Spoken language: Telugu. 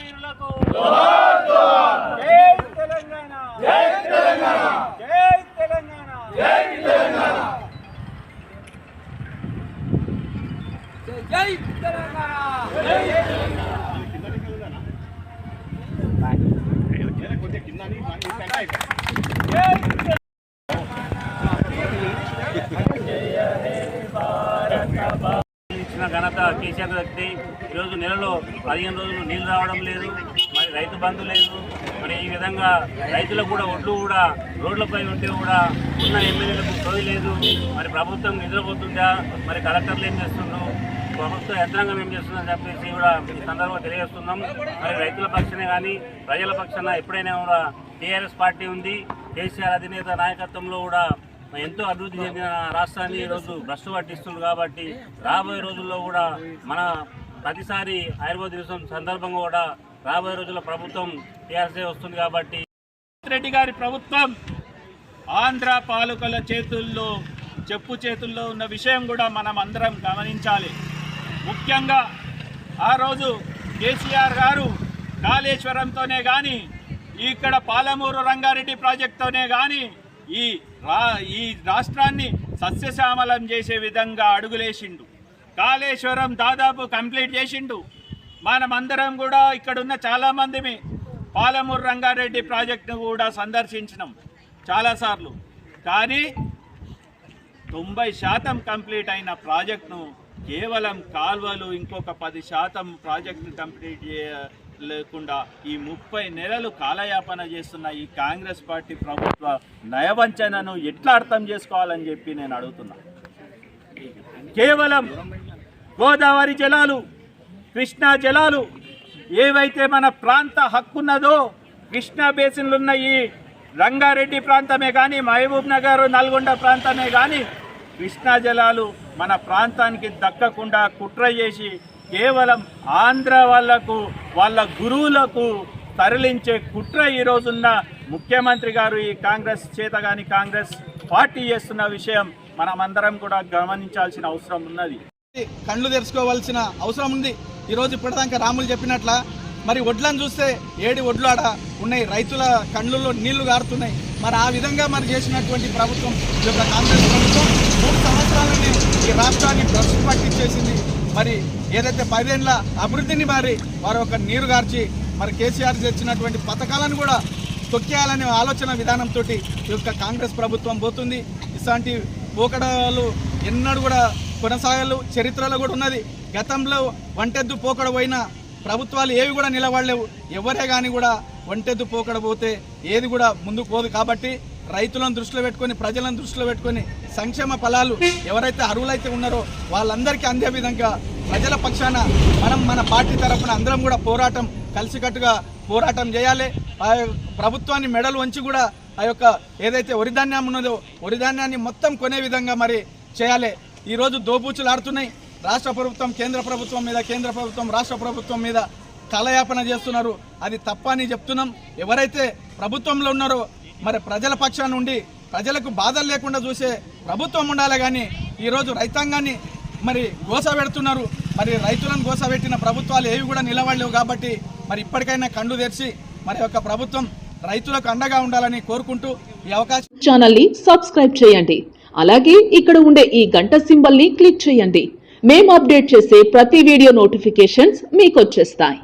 అమరవీరులకు జై తెలంగాణ జై తెలంగాణ జై తెలంగాణ జై తెలంగాణ జై తెలంగాణ జై తెలంగాణ ఇచ్చిన ఘనత కేసీఆర్ వ్యక్తి. ఈరోజు నెలలో 15 రోజులు నీళ్లు రావడం లేదు, మరి రైతు బంధు లేదు. మరి ఈ విధంగా రైతులకు కూడా ఒడ్లు కూడా రోడ్లపై ఉంటే కూడా ఉన్న ఎమ్మెల్యేలకు సోది లేదు. మరి ప్రభుత్వం నిద్రపోతుందా, మరి కలెక్టర్లు ఏం చేస్తున్నారు, ప్రభుత్వ యంత్రాంగం ఏం చేస్తుందని చెప్పేసి కూడా ఈ సందర్భంగా తెలియజేస్తున్నాం. మరి రైతుల పక్షానే కానీ ప్రజల పక్షాన ఎప్పుడైనా కూడా టీఆర్ఎస్ పార్టీ ఉంది. కేసీఆర్ అధినేత నాయకత్వంలో కూడా ఎంతో అభివృద్ధి చెందిన రాష్ట్రాన్ని ఈరోజు భ్రష్టు పట్టిస్తుంది. కాబట్టి రాబోయే రోజుల్లో కూడా మన ప్రతిసారి ఆయుర్వేద దివసం సందర్భంగా కూడా రాబోయే రోజుల్లో ప్రభుత్వం టీఆర్ఎస్ వస్తుంది. కాబట్టి రెడ్డి గారి ప్రభుత్వం ఆంధ్ర పాలకుల చేతుల్లో చేతుల్లో ఉన్న విషయం కూడా మనం అందరం గమనించాలి. ముఖ్యంగా ఆ రోజు కేసీఆర్ గారు కాళేశ్వరంతోనే కానీ ఇక్కడ పాలమూరు రంగారెడ్డి ప్రాజెక్టుతోనే కానీ ఈ రాష్ట్రాన్ని సస్యశ్యామలం చేసే విధంగా అడుగులేసిండు. కాళేశ్వరం దాదాపు కంప్లీట్ చేసిండు. మనమందరం కూడా ఇక్కడున్న చాలామంది పాలమూరు రంగారెడ్డి ప్రాజెక్టును కూడా సందర్శించినాం చాలాసార్లు. కానీ 90% కంప్లీట్ అయిన ప్రాజెక్టును కేవలం కాల్వలు ఇంకొక 10% ప్రాజెక్టును కంప్లీట్ లేకుండా ఈ 30 నెలలు కాలయాపన చేస్తున్న ఈ కాంగ్రెస్ పార్టీ ప్రభుత్వ నయవంచనను ఎట్లా అర్థం చేసుకోవాలని చెప్పి నేను అడుగుతున్నా. కేవలం గోదావరి జలాలు, కృష్ణా జలాలు ఏవైతే మన ప్రాంత హక్కున్నదో, కృష్ణా బేసిన్లు ఉన్న ఈ రంగారెడ్డి ప్రాంతమే కానీ మహబూబ్ నగర్ నల్గొండ ప్రాంతమే కానీ కృష్ణా జలాలు మన ప్రాంతానికి దక్కకుండా కుట్ర చేసి కేవలం ఆంధ్ర వాళ్లకు వాళ్ళ గురువులకు తరలించే కుట్ర ఈరోజున్న ముఖ్యమంత్రి గారు ఈ కాంగ్రెస్ చేత కానీ కాంగ్రెస్ పార్టీ చేస్తున్న విషయం మనమందరం కూడా గమనించాల్సిన అవసరం ఉన్నది. కళ్ళు తెరుచుకోవాల్సిన అవసరం ఉంది. ఈరోజు ఇప్పటిదాకా రాములు చెప్పినట్ల మరి వడ్లను చూస్తే 7 వడ్లు ఆడ ఉన్నాయి, రైతుల కళ్ళల్లో నీళ్లు గారుతున్నాయి. మరి ఆ విధంగా మరి చేసినటువంటి ప్రభుత్వం ఈ యొక్క కాంగ్రెస్ ప్రభుత్వం 3 సంవత్సరాలని ఈ రాష్ట్రాన్ని భ్రష్టు పట్టించేసింది. మరి ఏదైతే 10 ఏళ్ల అభివృద్ధిని మరి వారు ఒక నీరు గార్చి మరి కేసీఆర్ తెచ్చినటువంటి పథకాలను కూడా తొక్కేయాలనే ఆలోచన విధానంతో ఈ యొక్క కాంగ్రెస్ ప్రభుత్వం పోతుంది. ఇలాంటి పోకడలు ఎన్నడూ కూడా కొనసాగాలు చరిత్రలో కూడా ఉన్నది. గతంలో ఒంటెద్దు పోకడ పోయిన ప్రభుత్వాలు ఏవి కూడా నిలబడలేవు. ఎవరే కానీ కూడా ఒంటెద్దు పోకడ పోతే ఏది కూడా ముందుకు పోదు. కాబట్టి రైతులను దృష్టిలో పెట్టుకొని ప్రజలను దృష్టిలో పెట్టుకొని సంక్షేమ ఫలాలు ఎవరైతే అర్హులైతే ఉన్నారో వాళ్ళందరికీ అందే విధంగా ప్రజల పక్షాన మనం మన పార్టీ తరఫున అందరం కూడా పోరాటం కలిసికట్టుగా పోరాటం చేయాలి. ఆ ప్రభుత్వాన్ని మెడలు వంచి కూడా ఆ యొక్క ఏదైతే వరిధాన్యం ఉన్నదో వరిధాన్యాన్ని మొత్తం కొనే విధంగా మరి చేయాలి. ఈరోజు దోబూచులు ఆడుతున్నాయి. రాష్ట్ర ప్రభుత్వం కేంద్ర ప్రభుత్వం మీద, కేంద్ర ప్రభుత్వం రాష్ట్ర ప్రభుత్వం మీద కాలయాపన చేస్తున్నారు. అది తప్పని చెప్తున్నాం. ఎవరైతే ప్రభుత్వంలో ఉన్నారో మరి ప్రజల పక్షాన ఉండి ప్రజలకు బాధలు లేకుండా చూసే ప్రభుత్వం ఉండాలి. కానీ ఈరోజు రైతాంగాన్ని మరి గోస పెడుతున్నారు. మరి రైతులను గోస పెట్టిన ప్రభుత్వాలు ఏవి కూడా నిలబడలేవు. కాబట్టి మరి ఇప్పటికైనా కళ్ళు తెరిచి మరి యొక్క ప్రభుత్వం రైతులకు అండగా ఉండాలని కోరుకుంటూ ఈ అవకాశం ఛానల్ని సబ్స్క్రైబ్ చేయండి. అలాగే ఇక్కడ ఉండే ఈ గంట సింబల్ని క్లిక్ చేయండి. మేము అప్డేట్ చేసే ప్రతి వీడియో నోటిఫికేషన్స్ మీకు వచ్చేస్తాయి.